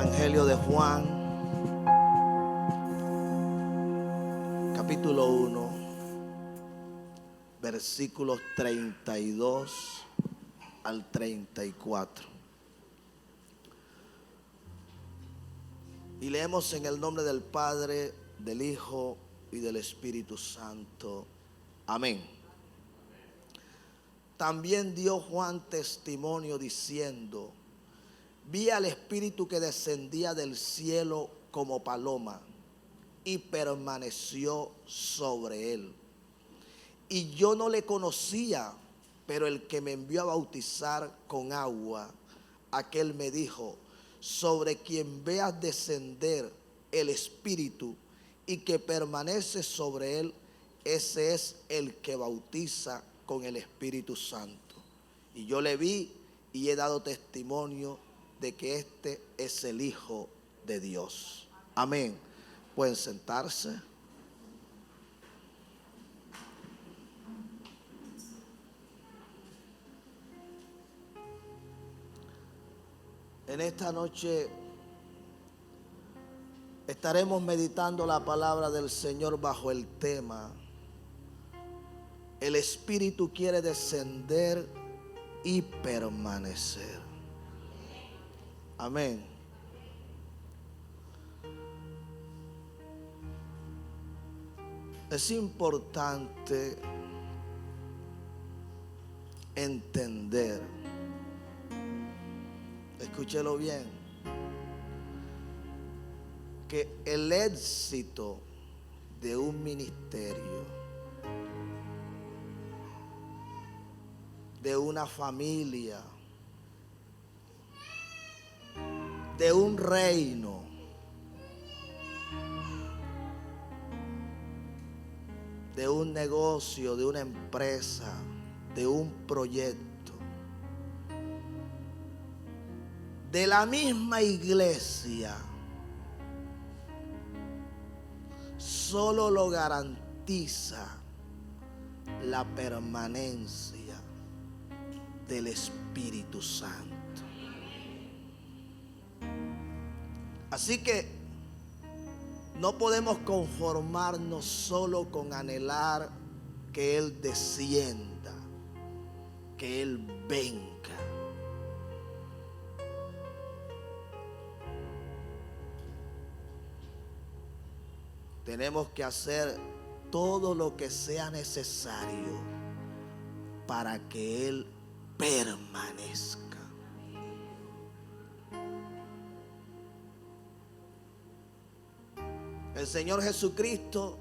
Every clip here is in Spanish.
Evangelio de Juan, capítulo 1, versículos 32 al 34. Y leemos en el nombre del Padre, del Hijo y del Espíritu Santo. Amén. También dio Juan testimonio diciendo: vi al Espíritu que descendía del cielo como paloma y permaneció sobre él. Y yo no le conocía, pero el que me envió a bautizar con agua, aquel me dijo: sobre quien veas descender el Espíritu y que permanece sobre él, ese es el que bautiza con el Espíritu Santo. Y yo le vi y he dado testimonio de que este es el Hijo de Dios. Amén. Pueden sentarse. En esta noche estaremos meditando la palabra del Señor bajo el tema: el Espíritu quiere descender y permanecer. Amén. Es importante entender, escúchelo bien, que el éxito de un ministerio, de una familia, de un reino, de un negocio, de una empresa, de un proyecto, de la misma iglesia, solo lo garantiza la permanencia del Espíritu Santo. Así que no podemos conformarnos solo con anhelar que Él descienda, que Él venga. Tenemos que hacer todo lo que sea necesario para que Él permanezca. El Señor Jesucristo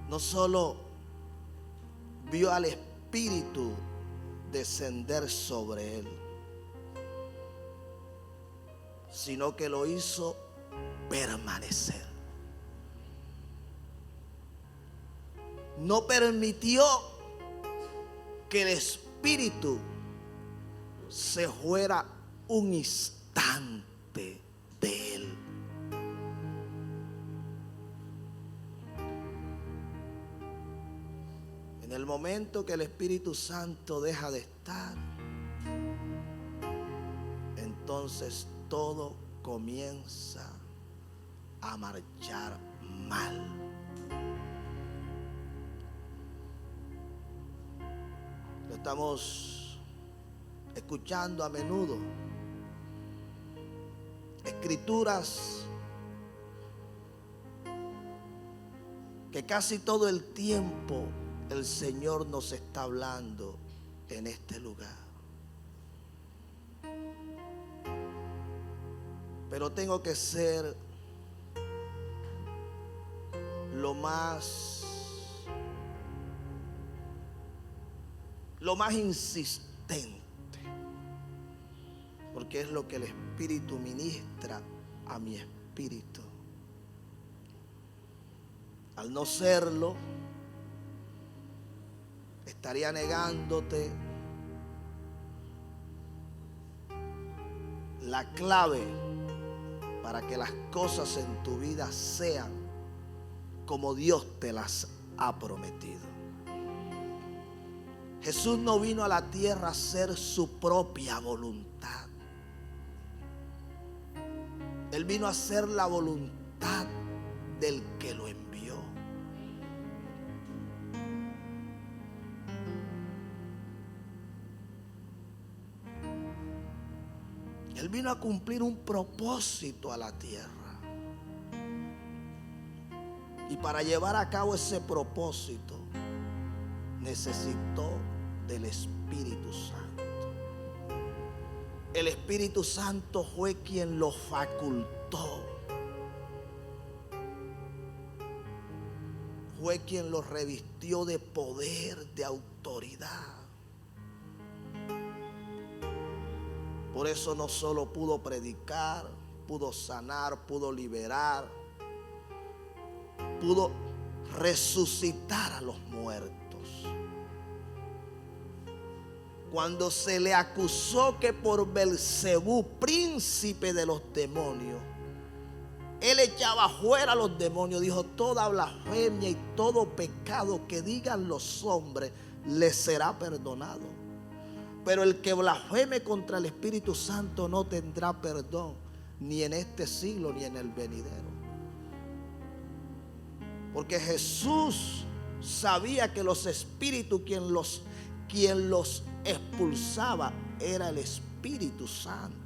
no solo vio al Espíritu descender sobre Él, sino que lo hizo permanecer. No permitió que el Espíritu se fuera un instante de Él. En el momento que el Espíritu Santo deja de estar, entonces todo comienza a marchar mal. Lo estamos escuchando a menudo. Escrituras que casi todo el tiempo el Señor nos está hablando en este lugar. Pero tengo que ser lo más insistente, porque es lo que el Espíritu ministra a mi espíritu. Al no serlo, estaría negándote la clave para que las cosas en tu vida sean como Dios te las ha prometido. Jesús no vino a la tierra a hacer su propia voluntad. Él vino a hacer la voluntad del que lo envió. Él vino a cumplir un propósito a la tierra. Y para llevar a cabo ese propósito, necesitó del Espíritu Santo. El Espíritu Santo fue quien lo facultó. Fue quien lo revistió de poder, de autoridad. Por eso no solo pudo predicar, pudo sanar, pudo liberar, pudo resucitar a los muertos. Cuando se le acusó que por Belcebú, príncipe de los demonios, él echaba fuera a los demonios, dijo: toda blasfemia y todo pecado que digan los hombres les será perdonado. Pero el que blasfeme contra el Espíritu Santo no tendrá perdón, ni en este siglo ni en el venidero. Porque Jesús sabía que los espíritus, quien los expulsaba, era el Espíritu Santo.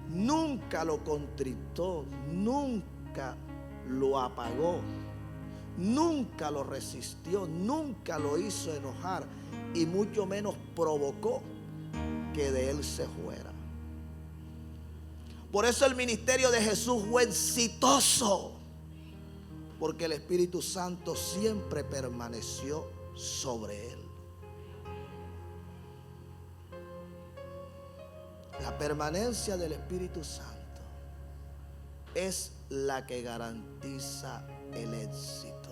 Nunca lo contritó, nunca lo apagó, nunca lo resistió, nunca lo hizo enojar, y mucho menos provocó que de él se fuera. Por eso el ministerio de Jesús fue exitoso, porque el Espíritu Santo siempre permaneció sobre él. La permanencia del Espíritu Santo es la que garantiza el éxito.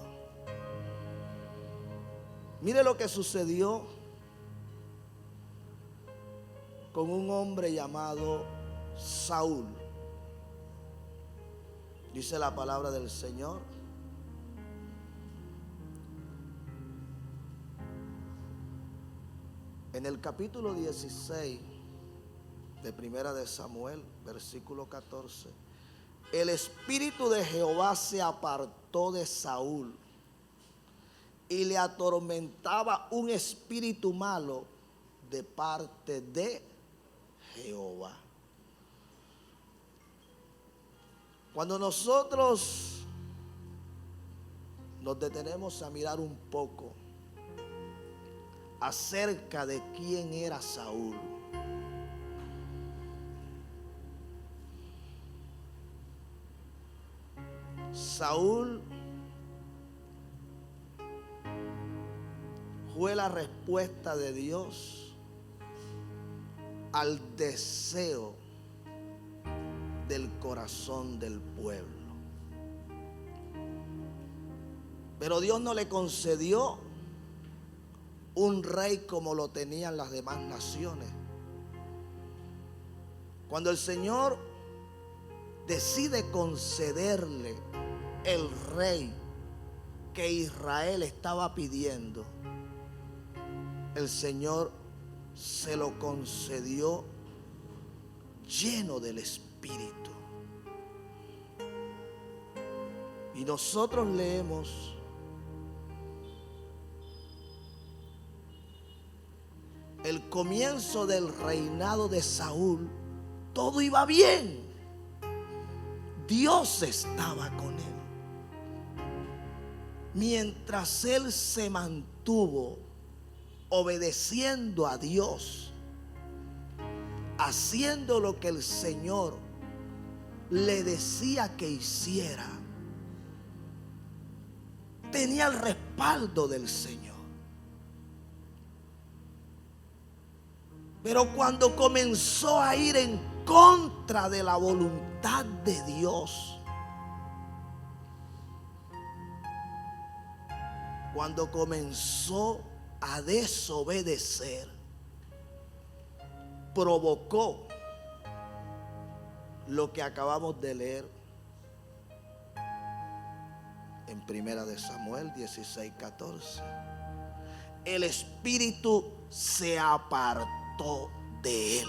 Mire lo que sucedió con un hombre llamado Saúl. Dice la palabra del Señor: en el capítulo 16 de Primera de Samuel, versículo 14, el Espíritu de Jehová se apartó de Saúl y le atormentaba un espíritu malo de parte de Jehová. Cuando nosotros nos detenemos a mirar un poco acerca de quién era Saúl, Saúl fue la respuesta de Dios al deseo del corazón del pueblo. Pero Dios no le concedió un rey como lo tenían las demás naciones. Cuando el Señor decide concederle el rey que Israel estaba pidiendo, el Señor se lo concedió lleno del Espíritu. Y nosotros leemos el comienzo del reinado de Saúl. Todo iba bien. Dios estaba con él. Mientras él se mantuvo obedeciendo a Dios, haciendo lo que el Señor le decía que hiciera, tenía el respaldo del Señor. Pero cuando comenzó a ir en contra de la voluntad de Dios, cuando comenzó a desobedecer, provocó lo que acabamos de leer en Primera de Samuel 16:14. El Espíritu se apartó de él.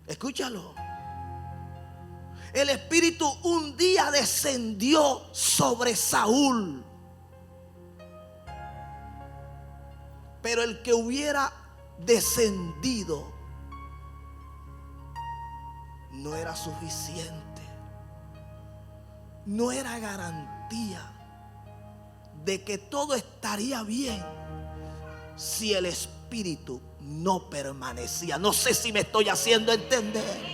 Escúchalo. El Espíritu un día descendió sobre Saúl. Pero el que hubiera descendido no era suficiente. No era garantía de que todo estaría bien si el Espíritu no permanecía. No sé si me estoy haciendo entender.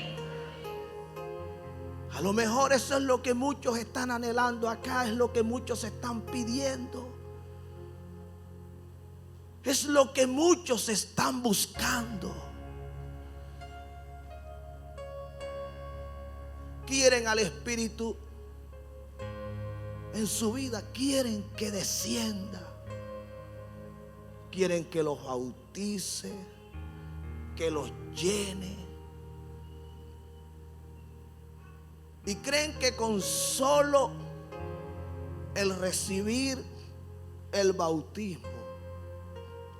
A lo mejor eso es lo que muchos están anhelando acá, es lo que muchos están pidiendo. Es lo que muchos están buscando. Quieren al Espíritu en su vida, quieren que descienda. Quieren que los bautice, que los llene. Y creen que con solo el recibir el bautismo,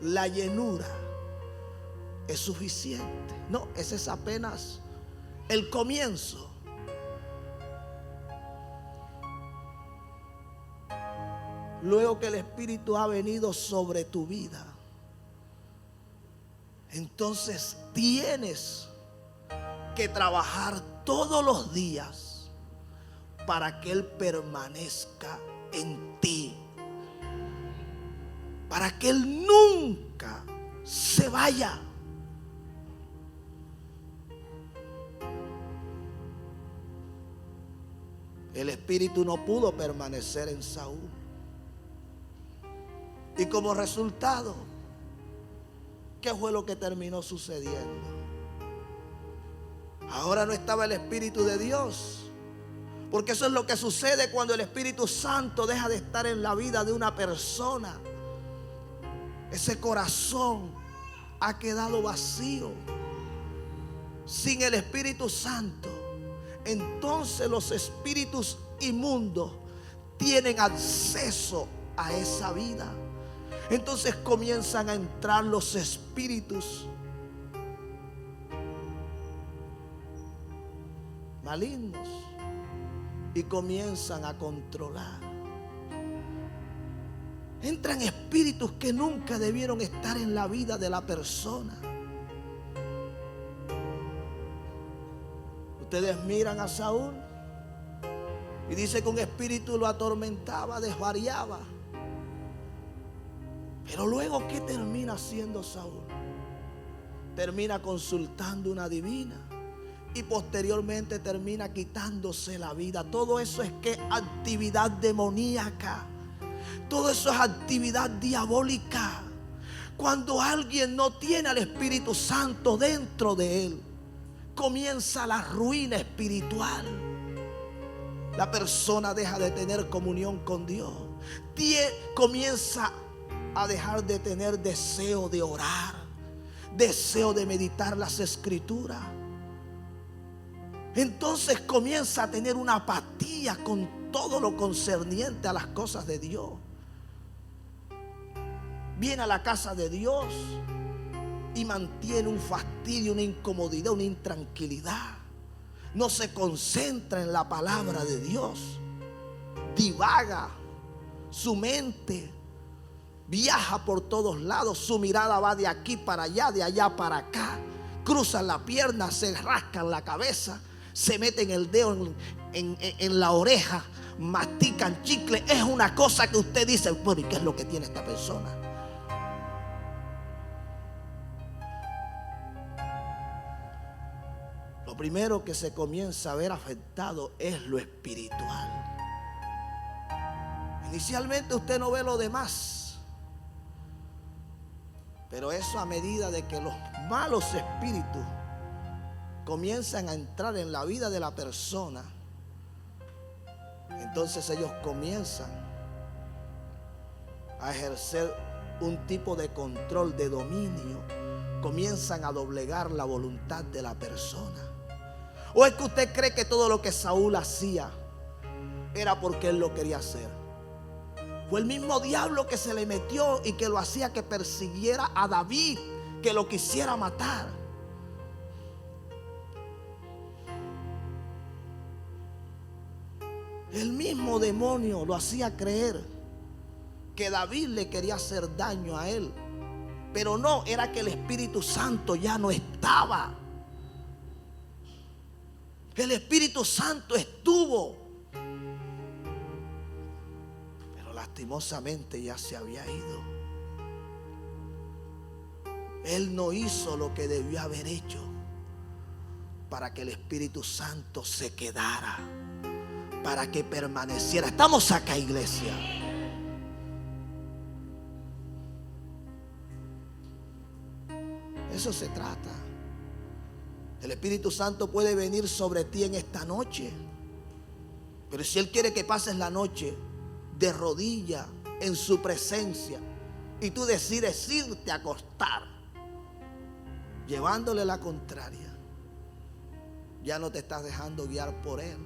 la llenura, es suficiente. No, ese es apenas el comienzo. Luego que el Espíritu ha venido sobre tu vida, entonces tienes que trabajar todos los días para que Él permanezca en ti, para que Él nunca se vaya. El Espíritu no pudo permanecer en Saúl. Y como resultado, ¿qué fue lo que terminó sucediendo? Ahora no estaba el Espíritu de Dios. Porque eso es lo que sucede cuando el Espíritu Santo deja de estar en la vida de una persona. Ese corazón ha quedado vacío. Sin el Espíritu Santo, entonces los espíritus inmundos tienen acceso a esa vida. Entonces comienzan a entrar los espíritus malignos y comienzan a controlar. Entran espíritus que nunca debieron estar en la vida de la persona. Ustedes miran a Saúl y dice que un espíritu lo atormentaba, desvariaba. Pero luego, ¿qué termina haciendo Saúl? Termina consultando una divina y posteriormente termina quitándose la vida. Todo eso es que actividad demoníaca. Todo eso es actividad diabólica. Cuando alguien no tiene al Espíritu Santo dentro de él, comienza la ruina espiritual. La persona deja de tener comunión con Dios. Comienza a dejar de tener deseo de orar, deseo de meditar las escrituras. Entonces comienza a tener una apatía con todo lo concerniente a las cosas de Dios. Viene a la casa de Dios y mantiene un fastidio, una incomodidad, una intranquilidad. No se concentra en la palabra de Dios. Divaga. Su mente viaja por todos lados. Su mirada va de aquí para allá, de allá para acá. Cruzan la pierna, se rascan la cabeza, se meten el dedo en la oreja, mastican chicle. Es una cosa que usted dice, bueno, ¿y qué es lo que tiene esta persona? Lo primero que se comienza a ver afectado es lo espiritual. Inicialmente usted no ve lo demás, pero eso a medida de que los malos espíritus comienzan a entrar en la vida de la persona, entonces ellos comienzan a ejercer un tipo de control, de dominio. Comienzan a doblegar la voluntad de la persona. ¿O es que usted cree que todo lo que Saúl hacía era porque él lo quería hacer? Fue el mismo diablo que se le metió y que lo hacía que persiguiera a David, que lo quisiera matar. El mismo demonio lo hacía creer que David le quería hacer daño a él. Pero no, era que el Espíritu Santo ya no estaba. El Espíritu Santo estuvo, pero lastimosamente ya se había ido. Él no hizo lo que debió haber hecho para que el Espíritu Santo se quedara, para que permaneciera. Estamos acá, iglesia. Eso se trata. El Espíritu Santo puede venir sobre ti en esta noche, pero si Él quiere que pases la noche de rodillas en su presencia y tú decides irte a acostar llevándole la contraria, ya no te estás dejando guiar por Él.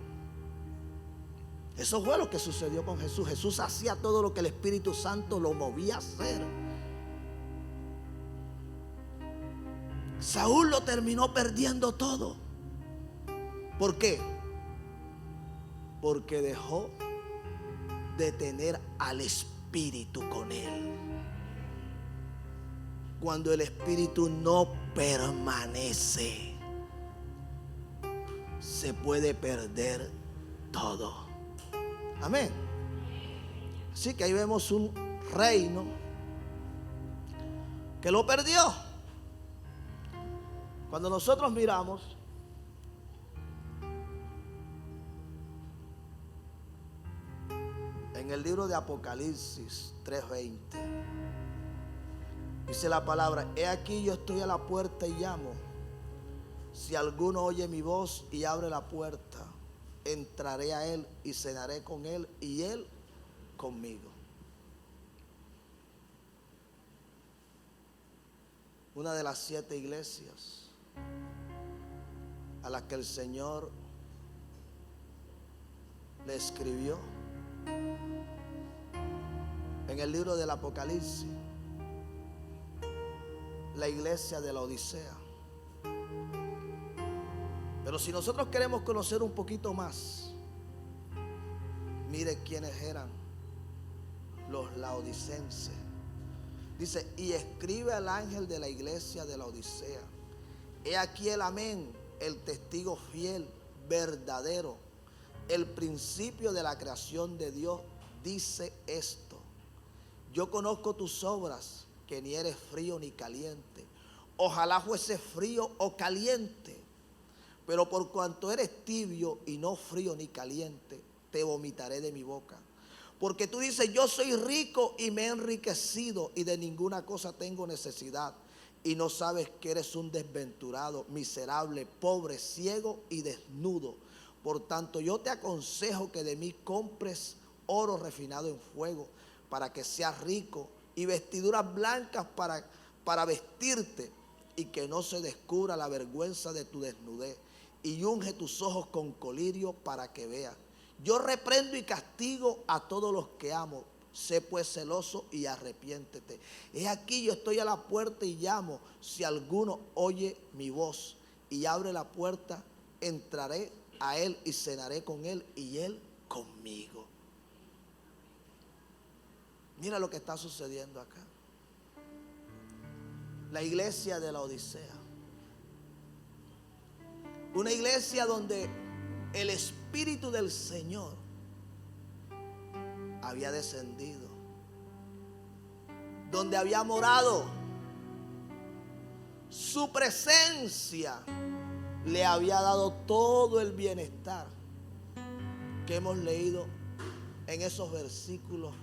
Eso fue lo que sucedió con Jesús. Jesús hacía todo lo que el Espíritu Santo lo movía a hacer. Saúl lo terminó perdiendo todo. ¿Por qué? Porque dejó de tener al Espíritu con él. Cuando el Espíritu no permanece, se puede perder todo. Amén. Así que ahí vemos un reino que lo perdió. Cuando nosotros miramos en el libro de Apocalipsis 3:20, dice la palabra: he aquí yo estoy a la puerta y llamo. Si alguno oye mi voz y abre la puerta, entraré a él y cenaré con él y él conmigo. Una de las 7 iglesias a las que el Señor le escribió en el libro del Apocalipsis, la iglesia de la Odisea. Pero si nosotros queremos conocer un poquito más, mire quiénes eran los laodicenses. Dice: y escribe al ángel de la iglesia de la Odisea: he aquí el amén, el testigo fiel, verdadero, el principio de la creación de Dios, dice esto: yo conozco tus obras, que ni eres frío ni caliente. Ojalá fuese frío o caliente, pero por cuanto eres tibio y no frío ni caliente, te vomitaré de mi boca. Porque tú dices: yo soy rico y me he enriquecido y de ninguna cosa tengo necesidad, y no sabes que eres un desventurado, miserable, pobre, ciego y desnudo. Por tanto, yo te aconsejo que de mí compres oro refinado en fuego, para que seas rico, y vestiduras blancas para vestirte, y que no se descubra la vergüenza de tu desnudez, y unge tus ojos con colirio para que veas. Yo reprendo y castigo a todos los que amo. Sé pues celoso y arrepiéntete. He aquí yo estoy a la puerta y llamo. Si alguno oye mi voz y abre la puerta, entraré a él y cenaré con él y él conmigo. Mira lo que está sucediendo acá. La iglesia de la Odisea. Una iglesia donde el Espíritu del Señor había descendido, donde había morado. Su presencia le había dado todo el bienestar que hemos leído en esos versículos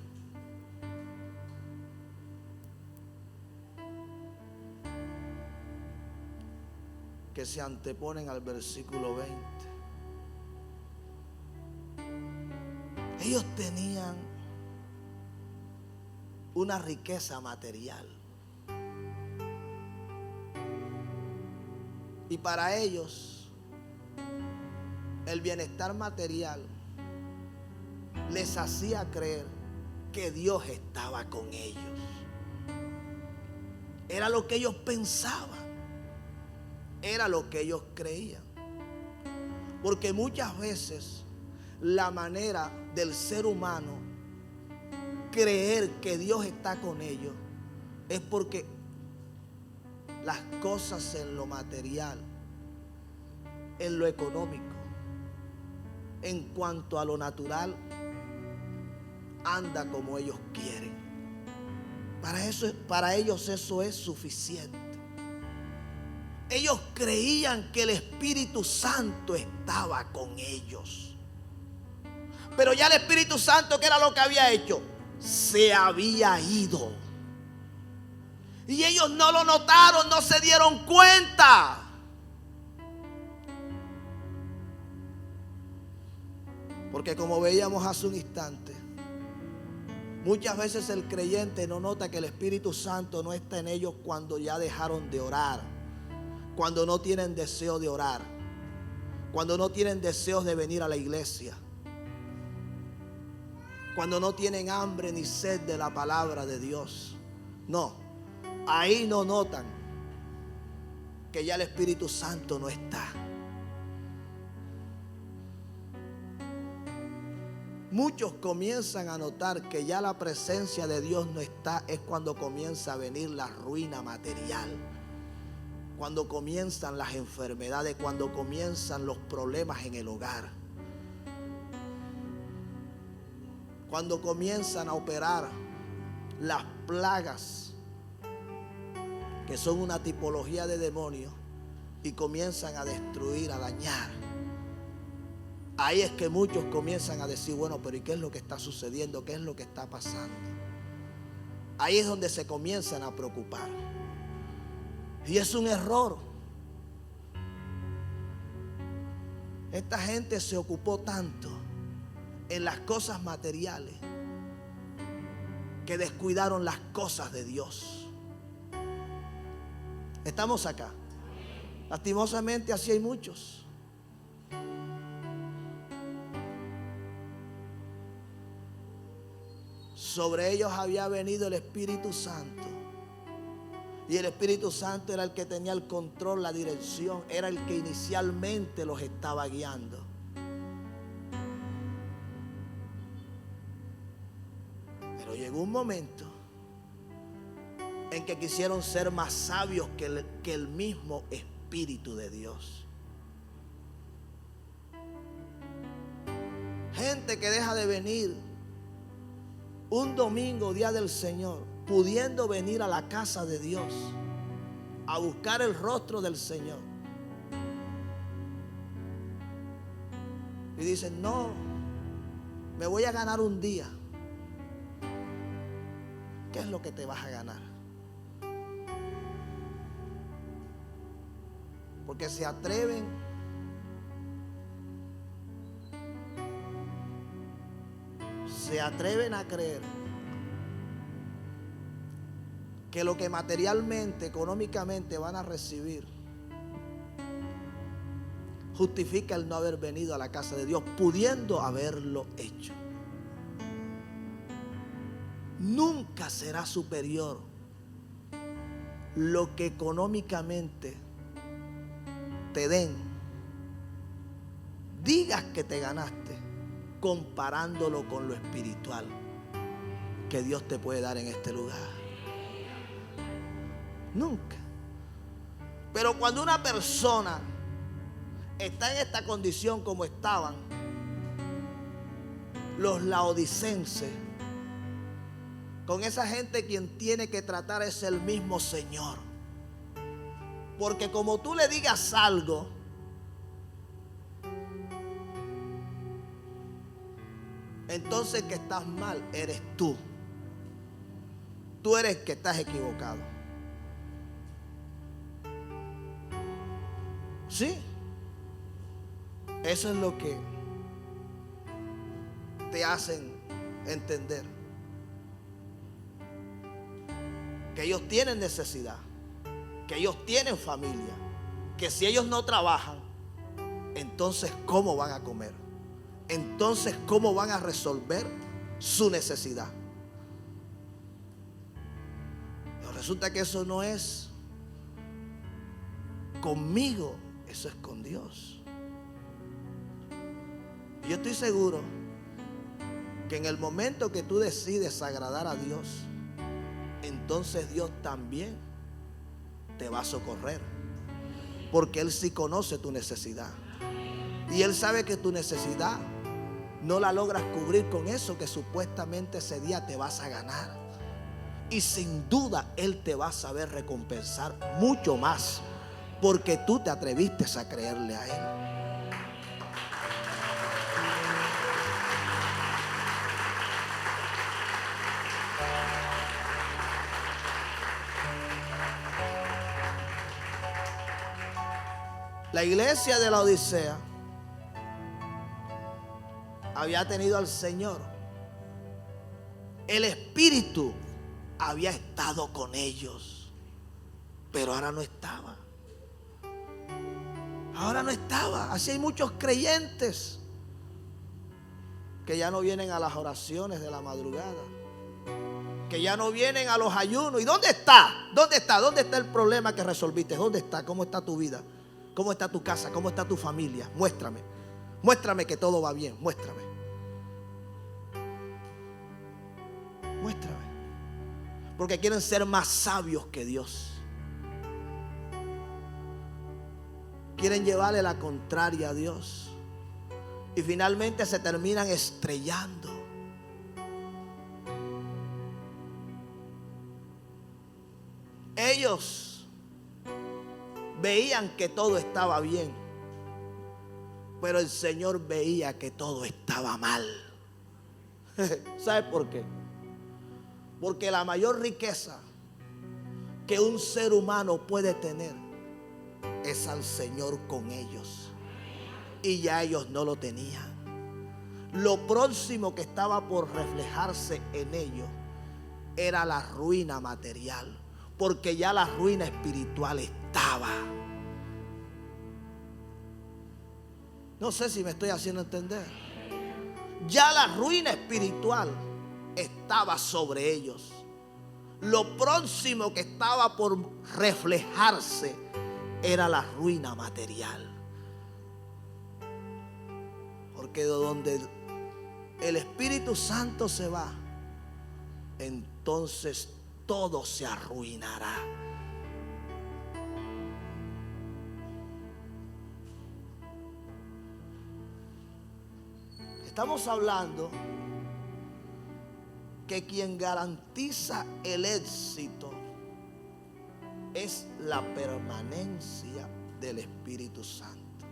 que se anteponen al versículo 20. Ellos tenían una riqueza material, y para ellos el bienestar material les hacía creer que Dios estaba con ellos. Era lo que ellos pensaban, era lo que ellos creían. Porque muchas veces la manera del ser humano creer que Dios está con ellos es porque las cosas en lo material, en lo económico, en cuanto a lo natural, anda como ellos quieren. Para ellos eso es suficiente. Ellos creían que el Espíritu Santo estaba con ellos. Pero ya el Espíritu Santo, ¿qué era lo que había hecho? Se había ido. Y ellos no lo notaron, no se dieron cuenta. Porque como veíamos hace un instante, muchas veces el creyente no nota que el Espíritu Santo no está en ellos cuando ya dejaron de orar, cuando no tienen deseo de orar, cuando no tienen deseos de venir a la iglesia, cuando no tienen hambre ni sed de la palabra de Dios. No, ahí no notan que ya el Espíritu Santo no está. Muchos comienzan a notar que ya la presencia de Dios no está, es cuando comienza a venir la ruina material, cuando comienzan las enfermedades, cuando comienzan los problemas en el hogar, cuando comienzan a operar las plagas, que son una tipología de demonios, y comienzan a destruir, a dañar. Ahí es que muchos comienzan a decir, bueno, pero ¿y qué es lo que está sucediendo? ¿Qué es lo que está pasando? Ahí es donde se comienzan a preocupar. Y es un error. Esta gente se ocupó tanto en las cosas materiales que descuidaron las cosas de Dios. Estamos acá. Lastimosamente así hay muchos. Sobre ellos había venido el Espíritu Santo. Y el Espíritu Santo era el que tenía el control, la dirección. Era el que inicialmente los estaba guiando. Pero llegó un momento en que quisieron ser más sabios que el mismo Espíritu de Dios. Gente que deja de venir un domingo, día del Señor, pudiendo venir a la casa de Dios a buscar el rostro del Señor. Y dicen, no, me voy a ganar un día. ¿Qué es lo que te vas a ganar? Porque se atreven a creer que lo que materialmente, económicamente van a recibir justifica el no haber venido a la casa de Dios, pudiendo haberlo hecho. Nunca será superior lo que económicamente te den, digas que te ganaste, comparándolo con lo espiritual que Dios te puede dar en este lugar. Nunca. Pero cuando una persona está en esta condición como estaban los laodicenses, con esa gente quien tiene que tratar es el mismo Señor. Porque como tú le digas algo, entonces que estás mal eres tú. Tú eres el que estás equivocado. Sí. Eso es lo que te hacen entender. Que ellos tienen necesidad. Que ellos tienen familia. Que si ellos no trabajan, entonces ¿cómo van a comer? Entonces ¿cómo van a resolver su necesidad? Pero resulta que eso no es conmigo, eso es con Dios. Yo estoy seguro que en el momento que tú decides agradar a Dios, entonces Dios también te va a socorrer, porque Él sí conoce tu necesidad y Él sabe que tu necesidad no la logras cubrir con eso que supuestamente ese día te vas a ganar, y sin duda Él te va a saber recompensar mucho más, porque tú te atreviste a creerle a Él. La iglesia de la Odisea había tenido al Señor. El Espíritu había estado con ellos, pero ahora no estaba. Ahora no estaba. Así hay muchos creyentes que ya no vienen a las oraciones de la madrugada, que ya no vienen a los ayunos. ¿Y dónde está? ¿Dónde está? ¿Dónde está el problema que resolviste? ¿Dónde está? ¿Cómo está tu vida? ¿Cómo está tu casa? ¿Cómo está tu familia? Muéstrame. Muéstrame que todo va bien. Muéstrame. Muéstrame. Porque quieren ser más sabios que Dios. Quieren llevarle la contraria a Dios. Y finalmente se terminan estrellando. Ellos veían que todo estaba bien, pero el Señor veía que todo estaba mal. ¿Sabe por qué? Porque la mayor riqueza que un ser humano puede tener es al Señor con ellos. Y ya ellos no lo tenían. Lo próximo que estaba por reflejarse en ellos era la ruina material, porque ya la ruina espiritual estaba. No sé si me estoy haciendo entender. Ya la ruina espiritual estaba sobre ellos. Lo próximo que estaba por reflejarse era la ruina material. Porque donde el Espíritu Santo se va, entonces todo se arruinará. Estamos hablando que quien garantiza el éxito es la permanencia del Espíritu Santo.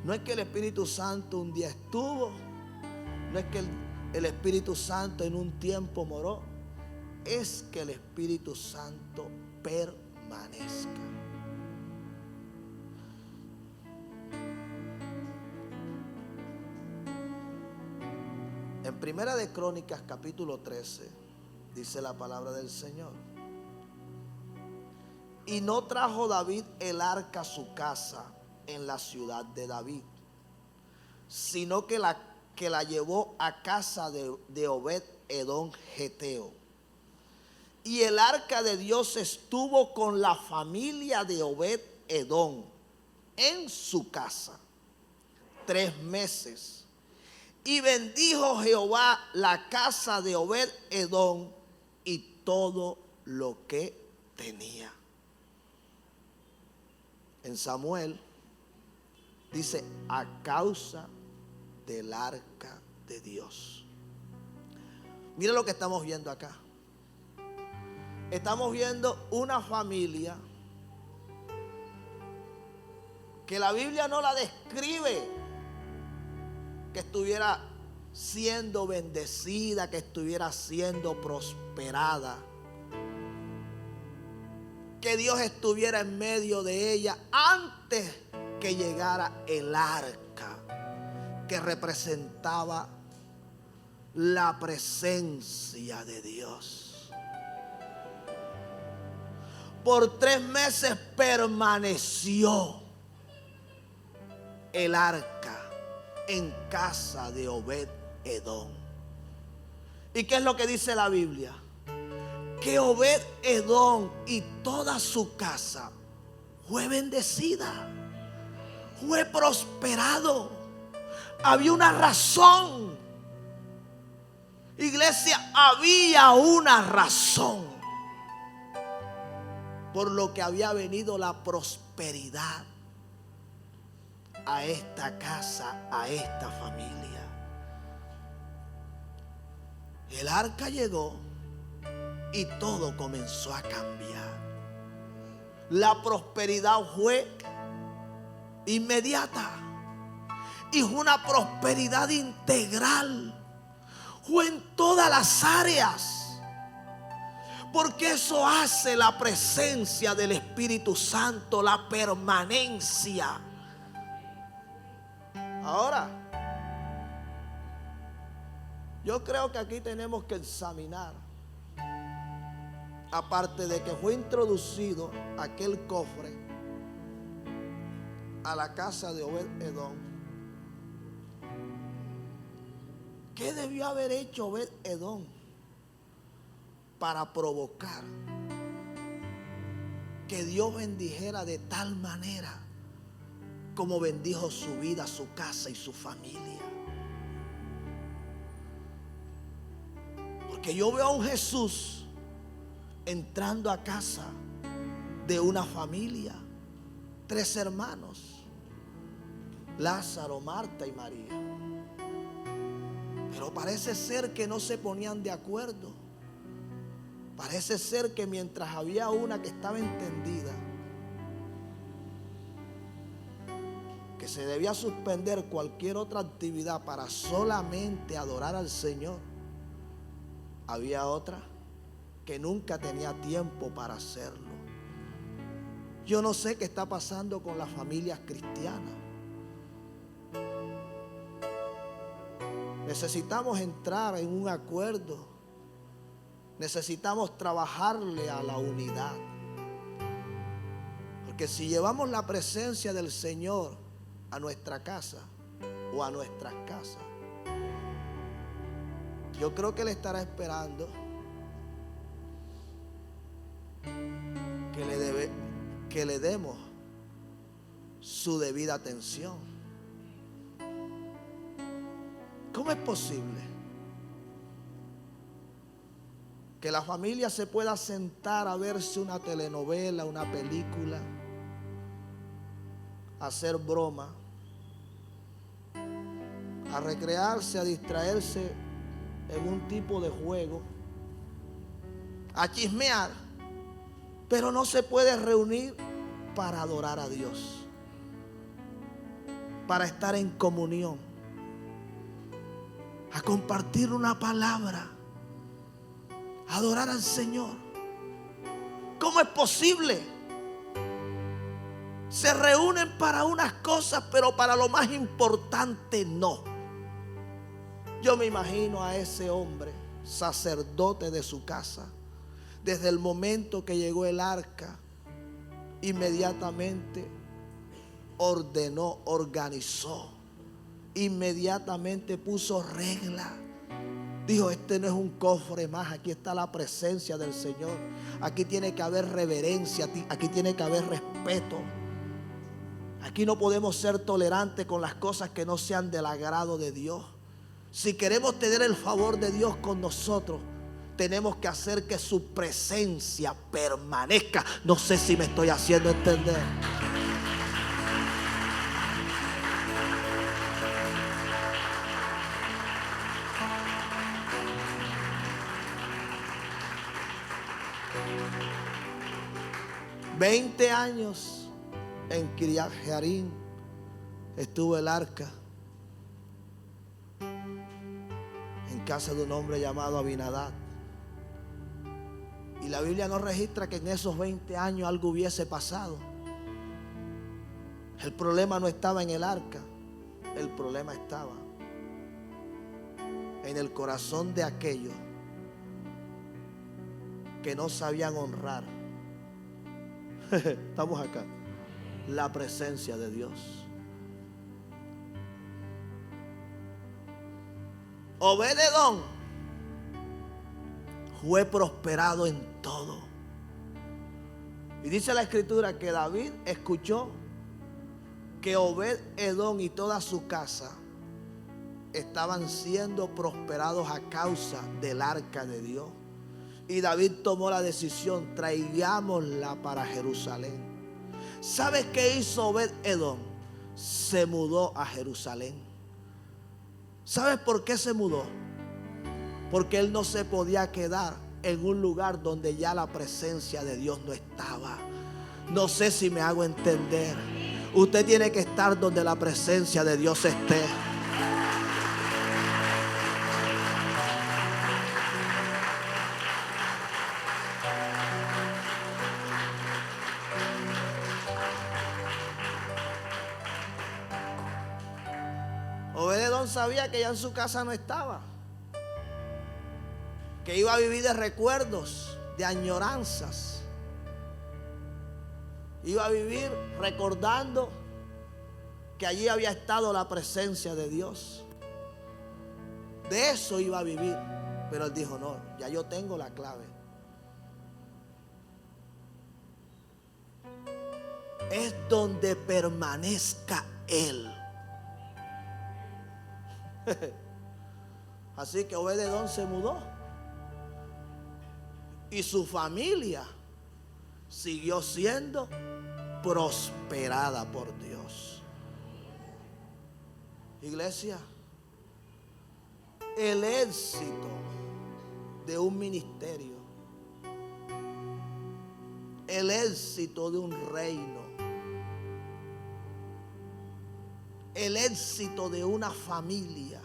No es que el Espíritu Santo un día estuvo, no es que el Espíritu Santo en un tiempo moró, es que el Espíritu Santo permanezca. En Primera de Crónicas capítulo 13 dice la palabra del Señor: y no trajo David el arca a su casa en la ciudad de David, sino que la llevó a casa de Obed Edom Geteo. Y el arca de Dios estuvo con la familia de Obed Edom en su casa 3 meses. Y bendijo Jehová la casa de Obed Edom y todo lo que tenía. En Samuel dice: a causa del arca de Dios. Mira lo que estamos viendo acá. Estamos viendo una familia que la Biblia no la describe que estuviera siendo bendecida, que estuviera siendo prosperada, que Dios estuviera en medio de ella antes que llegara el arca, que representaba la presencia de Dios. Por 3 meses permaneció el arca en casa de Obed Edom. ¿Y qué es lo que dice la Biblia? Que Obed Edom y toda su casa fue bendecida, fue prosperado. Había una razón. Iglesia, había una razón por lo que había venido la prosperidad a esta casa, a esta familia. El arca llegó y todo comenzó a cambiar. La prosperidad fue inmediata y fue una prosperidad integral. Fue en todas las áreas, porque eso hace la presencia del Espíritu Santo, la permanencia. Ahora, yo creo que aquí tenemos que examinar, aparte de que fue introducido aquel cofre a la casa de Obed-Edom, ¿qué debió haber hecho Obed-Edom para provocar que Dios bendijera de tal manera como bendijo su vida, su casa y su familia? Porque yo veo a un Jesús entrando a casa de una familia, 3 hermanos, Lázaro, Marta y María. Pero parece ser que no se ponían de acuerdo. Parece ser que mientras había una que estaba entendida que se debía suspender cualquier otra actividad para solamente adorar al Señor, había otra que nunca tenía tiempo para hacerlo. Yo no sé qué está pasando con las familias cristianas. Necesitamos entrar en un acuerdo. Necesitamos trabajarle a la unidad. Porque si llevamos la presencia del Señor a nuestra casa o a nuestras casas, yo creo que Él estará esperando que le demos su debida atención. ¿Cómo es posible que la familia se pueda sentar a verse una telenovela, una película, a hacer broma, a recrearse, a distraerse en un tipo de juego, a chismear, pero no se puede reunir para adorar a Dios, para estar en comunión, a compartir una palabra, a adorar al Señor? ¿Cómo es posible? Se reúnen para unas cosas, pero para lo más importante no. Yo me imagino a ese hombre, sacerdote de su casa, desde el momento que llegó el arca, inmediatamente ordenó, organizó, inmediatamente puso regla. Dijo: este no es un cofre más, aquí está la presencia del Señor. Aquí tiene que haber reverencia, aquí tiene que haber respeto. Aquí no podemos ser tolerantes con las cosas que no sean del agrado de Dios. Si queremos tener el favor de Dios con nosotros, tenemos que hacer que su presencia permanezca. No sé si me estoy haciendo entender. Veinte años en Kiriat Jearim estuvo el arca, en casa de un hombre llamado Abinadab. Y la Biblia no registra que en esos 20 años algo hubiese pasado. El problema no estaba en el arca, el problema estaba en el corazón de aquellos que no sabían honrar. Estamos acá. La presencia de Dios. Obed-Edom fue prosperado en todo. Y dice la escritura que David escuchó que Obed-Edom y toda su casa estaban siendo prosperados a causa del arca de Dios. Y David tomó la decisión: traigámosla para Jerusalén. ¿Sabes qué hizo Obed-Edom? Se mudó a Jerusalén. ¿Sabes por qué se mudó? Porque él no se podía quedar en un lugar donde ya la presencia de Dios no estaba. No sé si me hago entender. Usted tiene que estar donde la presencia de Dios esté. Obed-Edom sabía que ya en su casa no estaba, que iba a vivir de recuerdos, de añoranzas. Iba a vivir recordando que allí había estado la presencia de Dios. De eso iba a vivir. Pero él dijo: no, ya yo tengo la clave. Es donde permanezca Él. Así que Obed-Edom se mudó. Y su familia siguió siendo prosperada por Dios. Iglesia, el éxito de un ministerio, el éxito de un reino, el éxito de una familia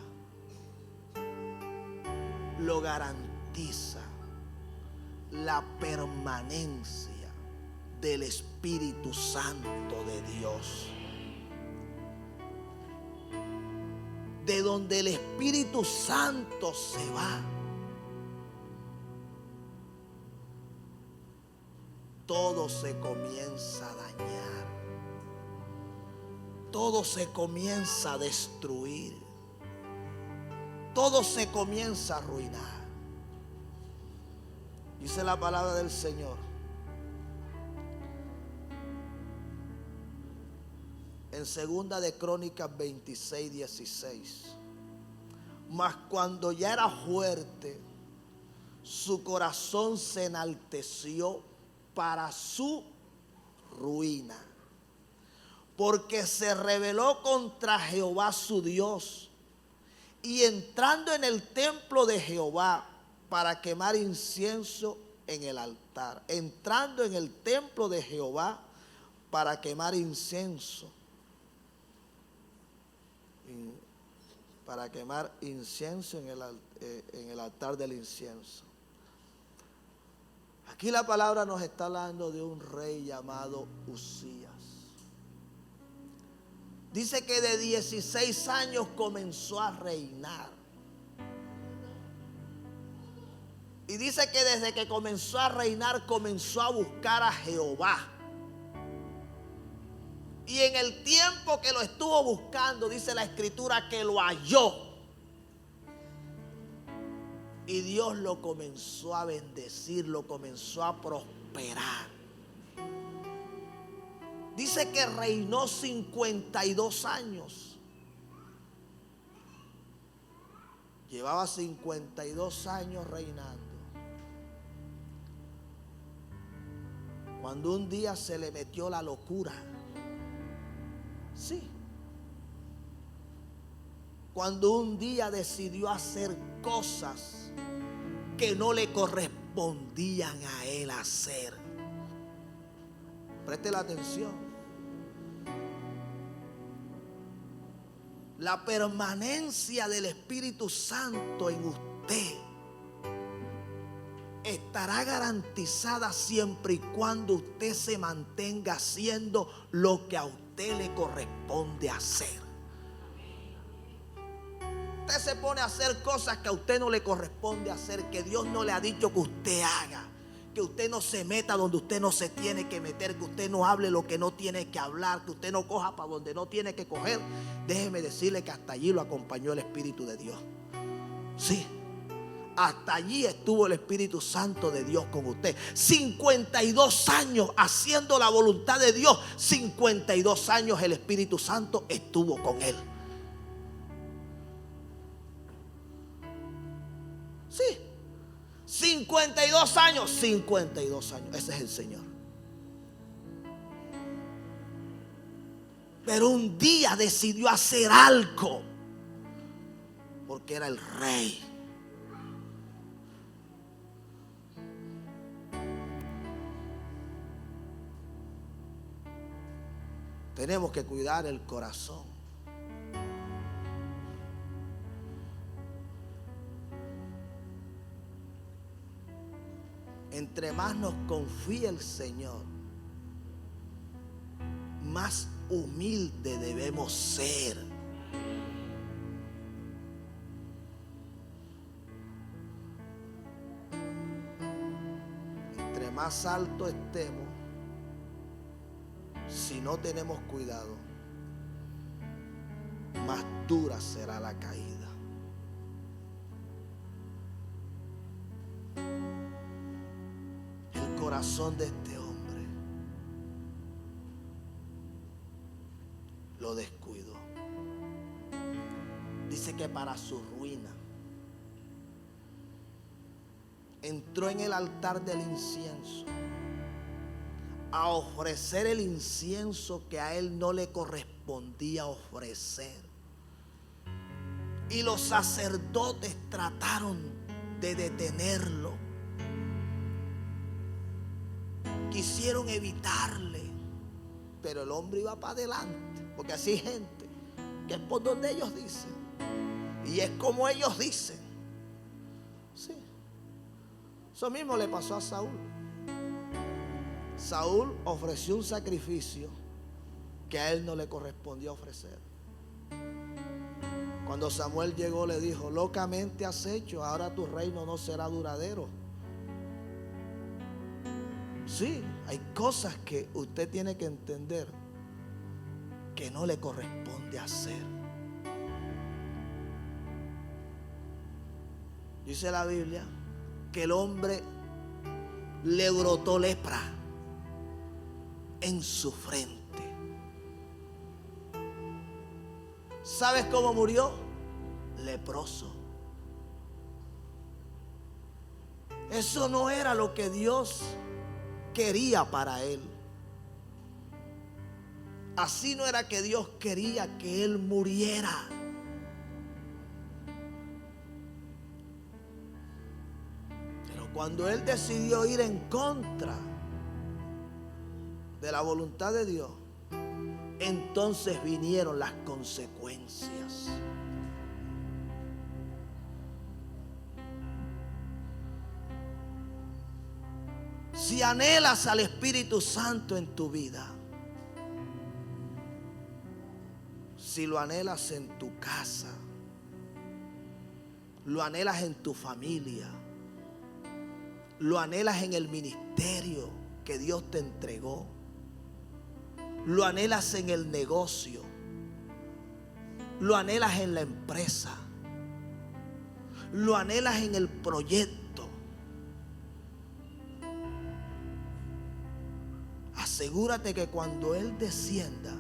lo garantiza la permanencia del Espíritu Santo de Dios. De donde el Espíritu Santo se va, todo se comienza a dañar, todo se comienza a destruir, todo se comienza a arruinar. Dice la palabra del Señor en segunda de Crónicas 26:16: mas cuando ya era fuerte, su corazón se enalteció para su ruina, porque se rebeló contra Jehová su Dios, y entrando en el templo de Jehová para quemar incienso en el altar, entrando en el templo de Jehová para quemar incienso, en el altar del incienso. Aquí la palabra nos está hablando de un rey llamado Uzías. Dice que de 16 años comenzó a reinar. Y dice que desde que comenzó a reinar, comenzó a buscar a Jehová. Y en el tiempo que lo estuvo buscando, dice la Escritura que lo halló. Y Dios lo comenzó a bendecir, lo comenzó a prosperar. Dice que reinó 52 años. Llevaba 52 años reinando, cuando un día se le metió la locura. Sí. Cuando un día decidió hacer cosas que no le correspondían a él hacer. Preste la atención. La permanencia del Espíritu Santo en usted estará garantizada siempre y cuando usted se mantenga haciendo lo que a usted le corresponde hacer. Usted se pone a hacer cosas que a usted no le corresponde hacer, que Dios no le ha dicho que usted haga, que usted no se meta donde usted no se tiene que meter, que usted no hable lo que no tiene que hablar, que usted no coja para donde no tiene que coger. Déjeme decirle que hasta allí lo acompañó el Espíritu de Dios. Sí, hasta allí estuvo el Espíritu Santo de Dios con usted. 52 años haciendo la voluntad de Dios. 52 años el Espíritu Santo estuvo con él. 52 años, 52 años. Ese es el Señor. Pero un día decidió hacer algo, porque era el rey. Tenemos que cuidar el corazón. Entre más nos confía el Señor, más humilde debemos ser. Entre más alto estemos, si no tenemos cuidado, más dura será la caída. El corazón de este hombre lo descuidó. Dice que para su ruina entró en el altar del incienso a ofrecer el incienso que a él no le correspondía ofrecer. Y los sacerdotes trataron de detenerlo. Quisieron evitarle, pero el hombre iba para adelante, porque así hay gente que es por donde ellos dicen y es como ellos dicen. Sí, eso mismo le pasó a Saúl. Saúl ofreció un sacrificio que a él no le correspondía ofrecer. Cuando Samuel llegó, le dijo: locamente has hecho, ahora tu reino no será duradero. Sí, hay cosas que usted tiene que entender que no le corresponde hacer. Dice la Biblia que el hombre le brotó lepra en su frente. ¿Sabes cómo murió? Leproso. Eso no era lo que Dios quería para él. Así no era que Dios quería que él muriera. Pero cuando él decidió ir en contra de la voluntad de Dios, entonces vinieron las consecuencias. Si anhelas al Espíritu Santo en tu vida, si lo anhelas en tu casa, lo anhelas en tu familia, lo anhelas en el ministerio que Dios te entregó, lo anhelas en el negocio, lo anhelas en la empresa, lo anhelas en el proyecto, asegúrate que cuando Él descienda,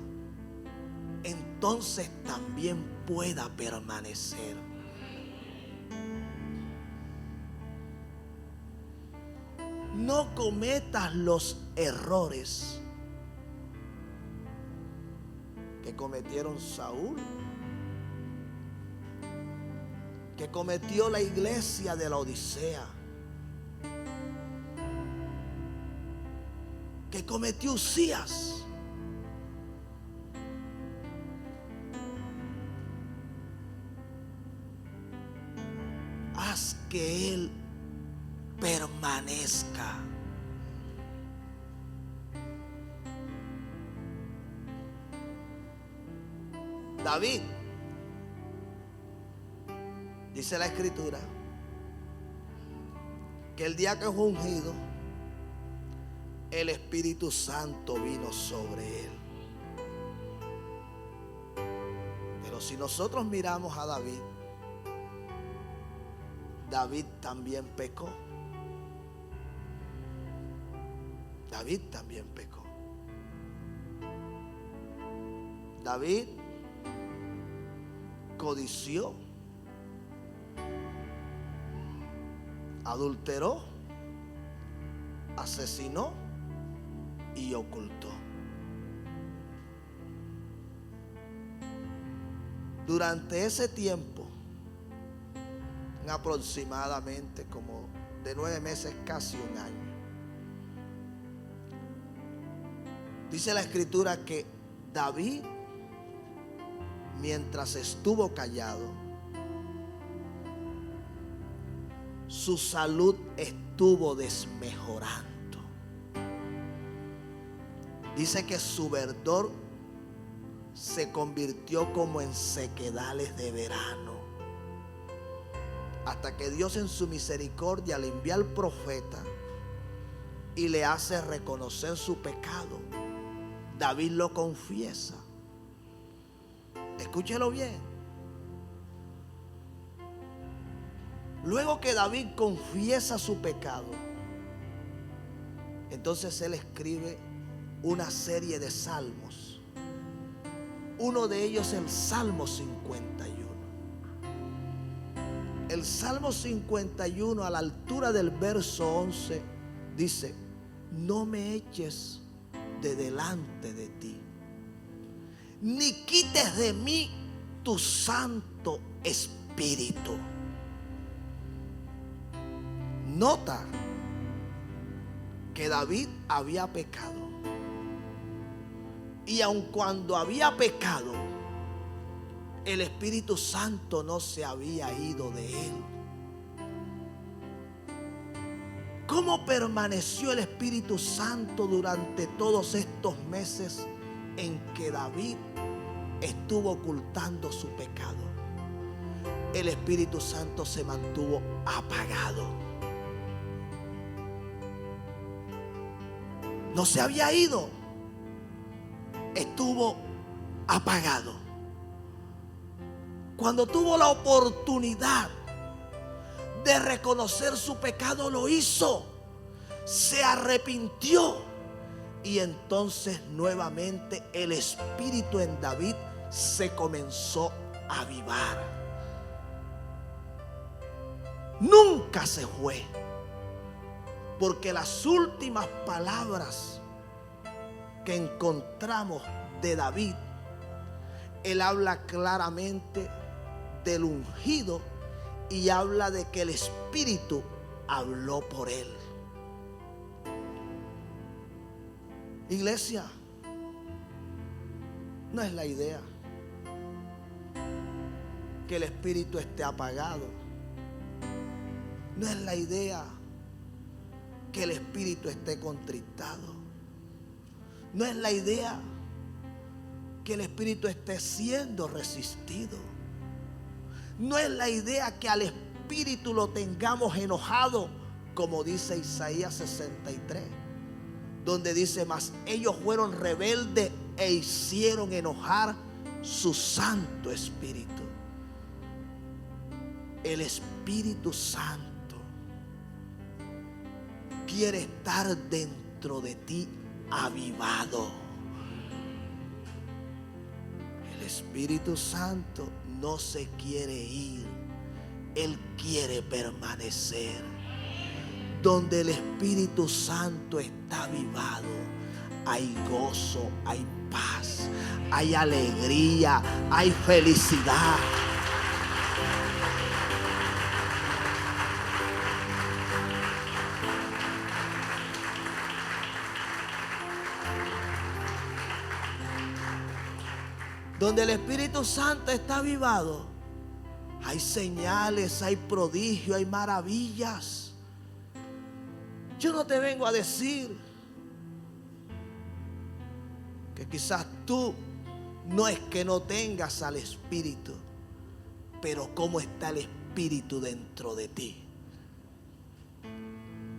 entonces también pueda permanecer. No cometas los errores que cometieron Saúl, que cometió la iglesia de la Odisea, que cometió Usías. Haz que Él permanezca. David, dice la Escritura, que el día que fue ungido, el Espíritu Santo vino sobre él. Pero si nosotros miramos a David, David también pecó. David también pecó. David codició adulteró, asesinó y ocultó. Durante ese tiempo, aproximadamente como de 9 meses, casi un año, dice la escritura que David, mientras estuvo callado, su salud estuvo desmejorando. Dice que su verdor se convirtió como en sequedales de verano, hasta que Dios en su misericordia le envía al profeta y le hace reconocer su pecado. David lo confiesa. Escúchelo bien. Luego que David confiesa su pecado, entonces él escribe una serie de salmos. Uno de ellos, el Salmo 51. El Salmo 51, a la altura del verso 11, dice: no me eches de delante de ti, ni quites de mí tu Santo Espíritu. Nota que David había pecado. Y aun cuando había pecado, el Espíritu Santo no se había ido de él. ¿Cómo permaneció el Espíritu Santo durante todos estos meses en que David estuvo ocultando su pecado? El Espíritu Santo se mantuvo apagado. No se había ido. Estuvo apagado. Cuando tuvo la oportunidad de reconocer su pecado, lo hizo. Se arrepintió. Y entonces nuevamente el Espíritu en David se comenzó a avivar. Nunca se fue. Porque las últimas palabras que encontramos de David, él habla claramente del ungido y habla de que el Espíritu habló por él. Iglesia, no es la idea que el Espíritu esté apagado. No es la idea que el Espíritu esté contristado. No es la idea que el Espíritu esté siendo resistido. No es la idea que al Espíritu lo tengamos enojado, como dice Isaías 63, donde dice: mas ellos fueron rebeldes e hicieron enojar su Santo Espíritu. El Espíritu Santo quiere estar dentro de ti avivado. El Espíritu Santo no se quiere ir, Él quiere permanecer. Donde el Espíritu Santo está avivado, hay gozo, hay paz, hay alegría, hay felicidad. Donde el Espíritu Santo está avivado, hay señales, hay prodigios, hay maravillas. Yo no te vengo a decir que quizás tú no es que no tengas al Espíritu, pero cómo está el Espíritu dentro de ti.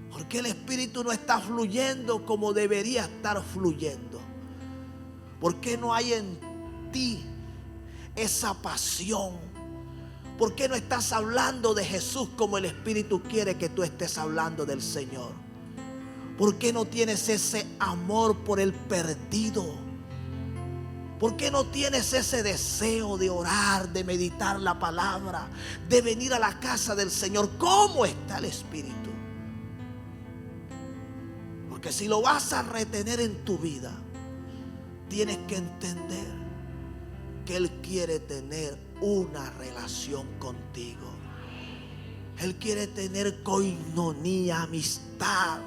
Porque el Espíritu no está fluyendo como debería estar fluyendo. ¿Por qué no hay en ti esa pasión? ¿Por qué no estás hablando de Jesús como el Espíritu quiere que tú estés hablando del Señor? ¿Por qué no tienes ese amor por el perdido? ¿Por qué no tienes ese deseo de orar, de meditar la palabra, de venir a la casa del Señor? ¿Cómo está el Espíritu? Porque si lo vas a retener en tu vida, tienes que entender que Él quiere tener una relación contigo. Él quiere tener coinonía, amistad.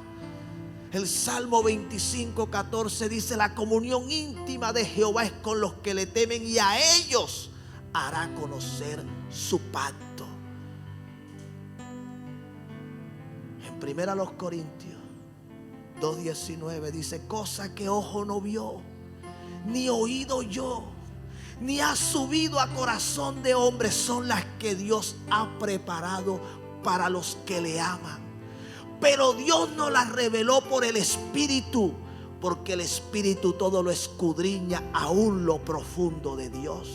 El Salmo 25:14 dice: la comunión íntima de Jehová es con los que le temen, y a ellos hará conocer su pacto. En 1 Corintios 2:19 dice: cosa que ojo no vio, ni oído oyó, ni ha subido a corazón de hombre, son las que Dios ha preparado para los que le aman. Pero Dios nos las reveló por el Espíritu, porque el Espíritu todo lo escudriña, aún lo profundo de Dios.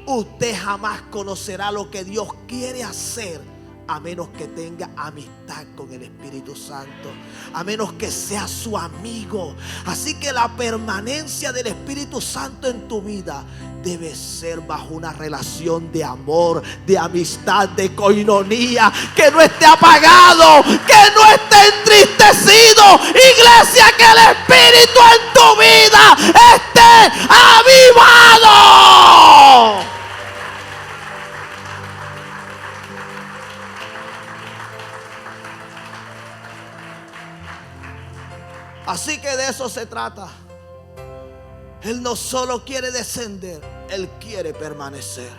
Usted jamás conocerá lo que Dios quiere hacer a menos que tenga amistad con el Espíritu Santo, a menos que sea su amigo. Así que la permanencia del Espíritu Santo en tu vida debe ser bajo una relación de amor, de amistad, de coinonía, que no esté apagado, que no esté entristecido. Iglesia, que el Espíritu en tu vida esté avivado. Así que de eso se trata. Él no solo quiere descender, Él quiere permanecer.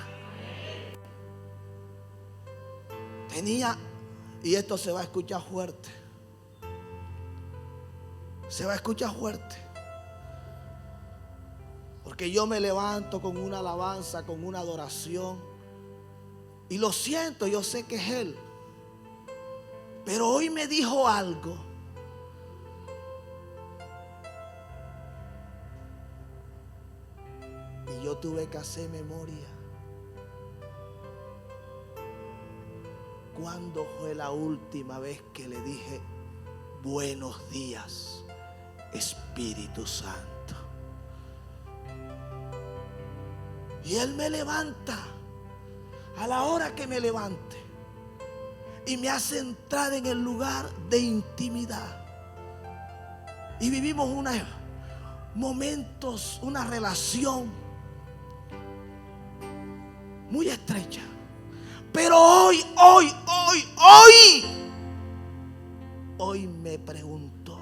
Y esto se va a escuchar fuerte. Se va a escuchar fuerte. Porque yo me levanto con una alabanza, con una adoración. Y lo siento, yo sé que es Él. Pero hoy me dijo algo. Y yo tuve que hacer memoria. ¿Cuándo fue la última vez que le dije: buenos días, Espíritu Santo? Y Él me levanta a la hora que me levante y me hace entrar en el lugar de intimidad. Y vivimos momentos, una relación muy estrecha. Pero hoy me preguntó: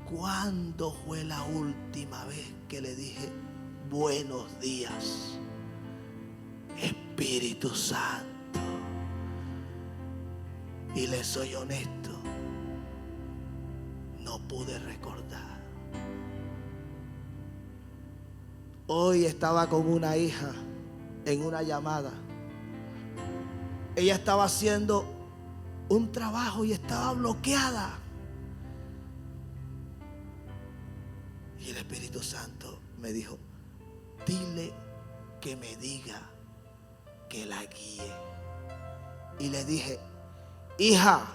¿cuándo fue la última vez que le dije buenos días, Espíritu Santo? Y le soy honesto, no pude recordar. Hoy estaba con una hija en una llamada. Ella estaba haciendo un trabajo y estaba bloqueada. Y el Espíritu Santo me dijo: dile que me diga, que la guíe. Y le dije: hija,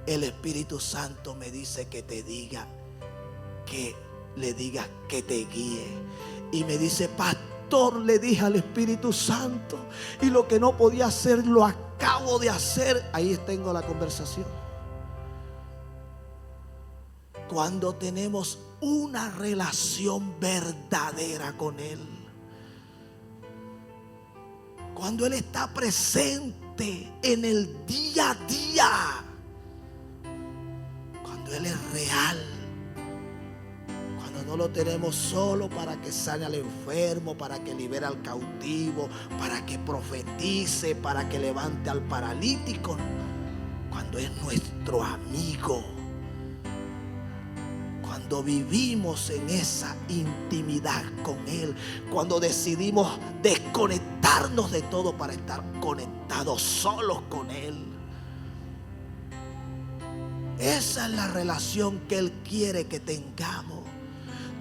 el Espíritu Santo me dice que te diga, que le digas que te guíe. Y me dice: pastor, le dije al Espíritu Santo, y lo que no podía hacer lo acabo de hacer. Ahí tengo la conversación. Cuando tenemos una relación verdadera con Él, cuando Él está presente en el día a día, cuando Él es real, no lo tenemos solo para que sane al enfermo, para que libere al cautivo, para que profetice, para que levante al paralítico. Cuando es nuestro amigo, cuando vivimos en esa intimidad con Él, cuando decidimos desconectarnos de todo para estar conectados solos con Él. Esa es la relación que Él quiere que tengamos.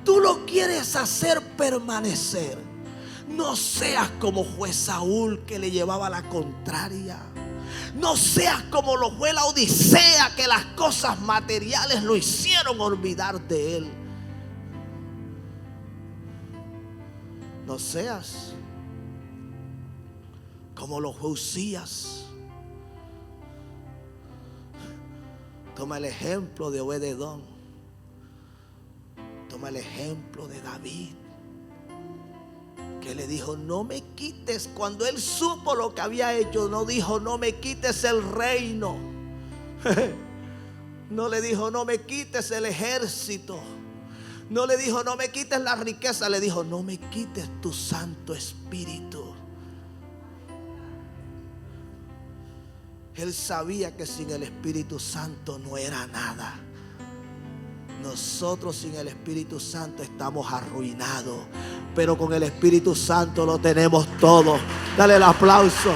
Tú lo quieres hacer permanecer. No seas como fue Saúl, que le llevaba la contraria. No seas como lo fue la Odisea, que las cosas materiales lo hicieron olvidar de Él. No seas como los Josías. Toma el ejemplo de Obed-edom. Toma el ejemplo de David, que le dijo: no me quites. Cuando él supo lo que había hecho, no dijo: no me quites el reino. No le dijo: no me quites el ejército. No le dijo: no me quites la riqueza. Le dijo: no me quites tu Santo Espíritu. Él sabía que sin el Espíritu Santo no era nada. Nosotros sin el Espíritu Santo estamos arruinados, pero con el Espíritu Santo lo tenemos todo. Dale el aplauso.